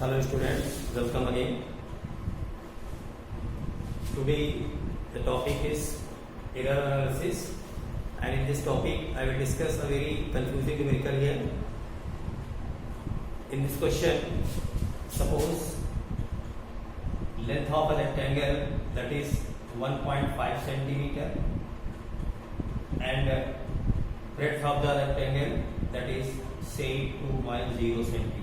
Hello students, welcome again. Today the topic is error analysis, and in this topic I will discuss a very confusing numerical here. In this question, suppose length of a rectangle that is 1.5 centimeter and breadth of the rectangle that is say 2.0 centimeter.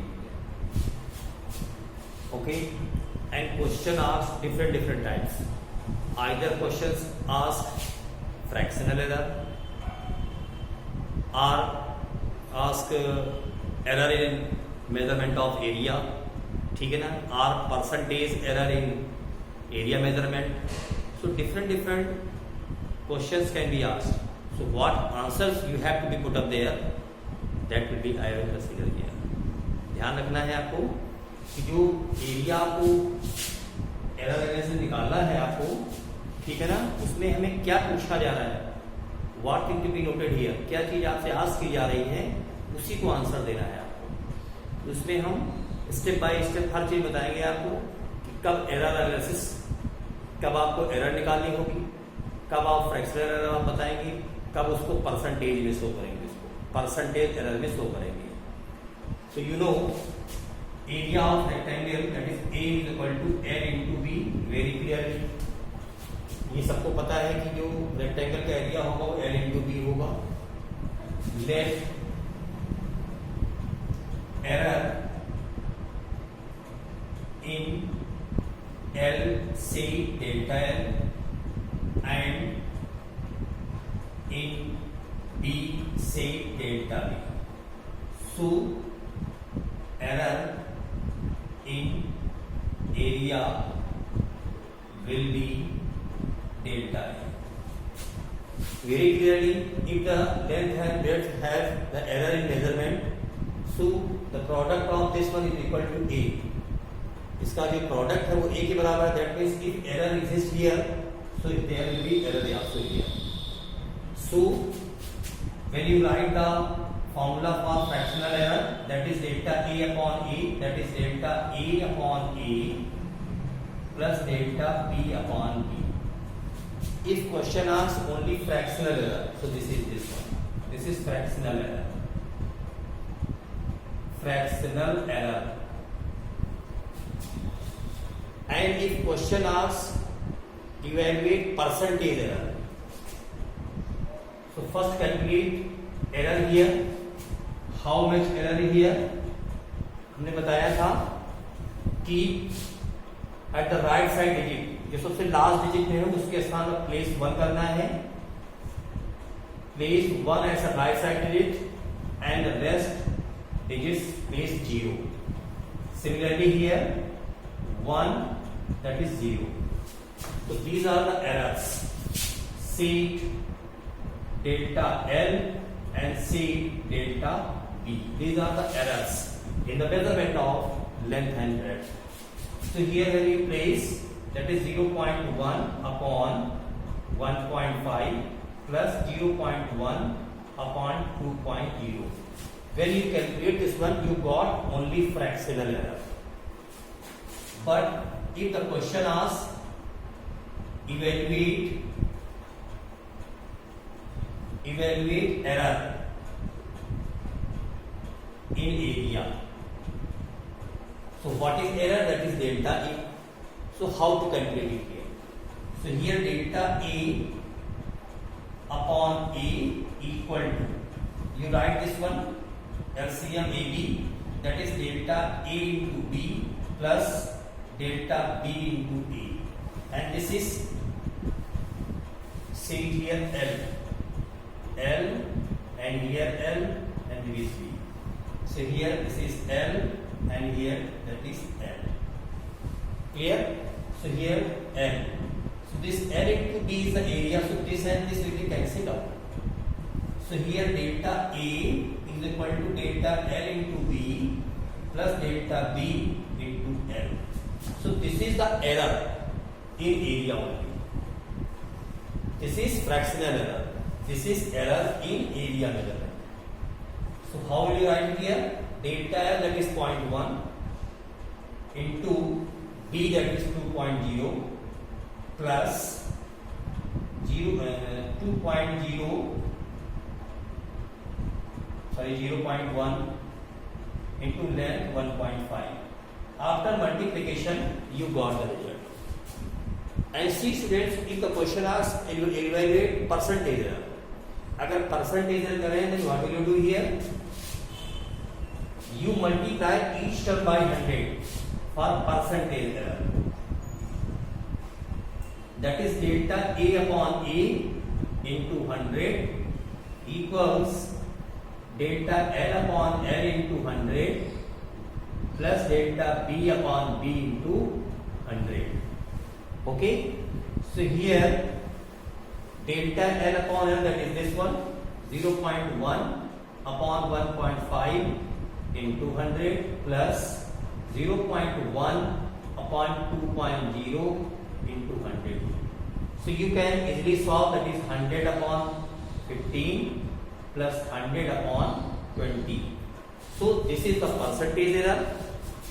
Okay, and question asks different types. Either questions ask fractional error or ask error in measurement of area, ठीक है ना, or percentage error in area measurement. So different questions can be asked. So what answers you have to be put up there, that will be I will consider here. ध्यान रखना है आपको कि जो area आपको एरर एरिया से निकालना है आपको, ठीक है ना, उसमें हमें क्या पूछा जा रहा है, what thing to be noted here, क्या चीज आपसे आस्क की जा रही है, उसी को आंसर देना है आपको. उसमें हम स्टेप बाय स्टेप हर चीज बताएंगे आपको कि कब एरर एनालिसिस, कब आपको एरर निकालनी होगी, कब आप फ्रैक्शनल एरर आप बताएंगे, कब उसको परसेंटेज में शो करेंगे, इसको परसेंटेज एरर में शो करेंगे. So you know area of rectangle, that is A is equal to L into B very clearly. ये सबको पता है कि जो रेक्टेंगल का एरिया होगा वो L into B होगा. Let error in L say delta L and in B say delta B. So error in area will be delta A. Very clearly, if the length and breadth have the error in measurement, so the product of this one is equal to A. इसका जो product है वो A के बराबर है. That means if error exists here, so there will be error also here. So when you write the formula for fractional error, that is delta A upon A, that is delta A upon A plus delta B upon B. If question asks only fractional error, so this is this one. This is fractional error. Fractional error. And if question asks evaluate percentage error, so first calculate error here. How much error is here? हमने बताया था कि at the right side digit, जो सबसे last digit में है उसके स्थान पर प्लेस 1 करना है. Place 1 as a right side digit and the rest digits place 0. Similarly here 1, that is 0. So these are the errors. Say delta L and say delta B. These are the errors in the measurement of length and breadth. So here when you place, that is 0.1 upon 1.5 plus 0.1 upon 2.0. When you calculate this one, you got only fractional error. But if the question asks evaluate error in area, so what is error? That is delta A. So how to calculate it here? So here delta A upon A equal to, you write this one LCM AB, that is delta A into B plus delta B into A, and this is say here L and here L and this is B. So here this is L and here that is L. Clear? So here L. So this L into B is the area. So this and this will be cancelled out. So here delta A is equal to delta L into B plus delta B into L. So this is the error in area only. This is fractional error. This is error in area measurement. So how will you write it here? Delta L, that is 0.1, into b, that is 2.0 plus 0.1 into length 1.5. After multiplication, you got the result. And see students, if the question asks, you evaluate percentage error. अगर percentage error करें, then what will you do here? You multiply each term by 100 for percentage error. That is delta A upon A into 100 equals delta L upon L into 100 plus delta B upon B into 100. Okay? So here delta L upon L, that is this one, 0.1 upon 1.5 into 100 plus 0.1 upon 2.0 into 100. So you can easily solve, that is 100 upon 15 plus 100 upon 20. So this is the percentage error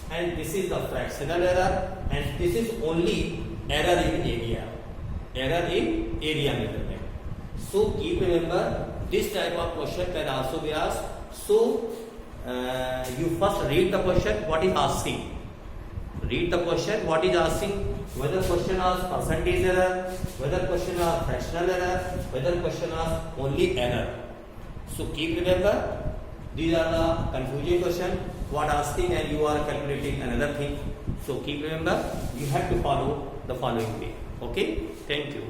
and this is the fractional error and this is only error in area. Error in area measurement. So keep remember, this type of question can also be asked. So you first read the question, what is asking. Read the question, what is asking, whether question asks percentage error, whether question asks fractional error, whether question asks only error. So keep remember, these are the confusing question, what asking and you are calculating another thing. So keep remember, you have to follow the following way. Okay, thank you.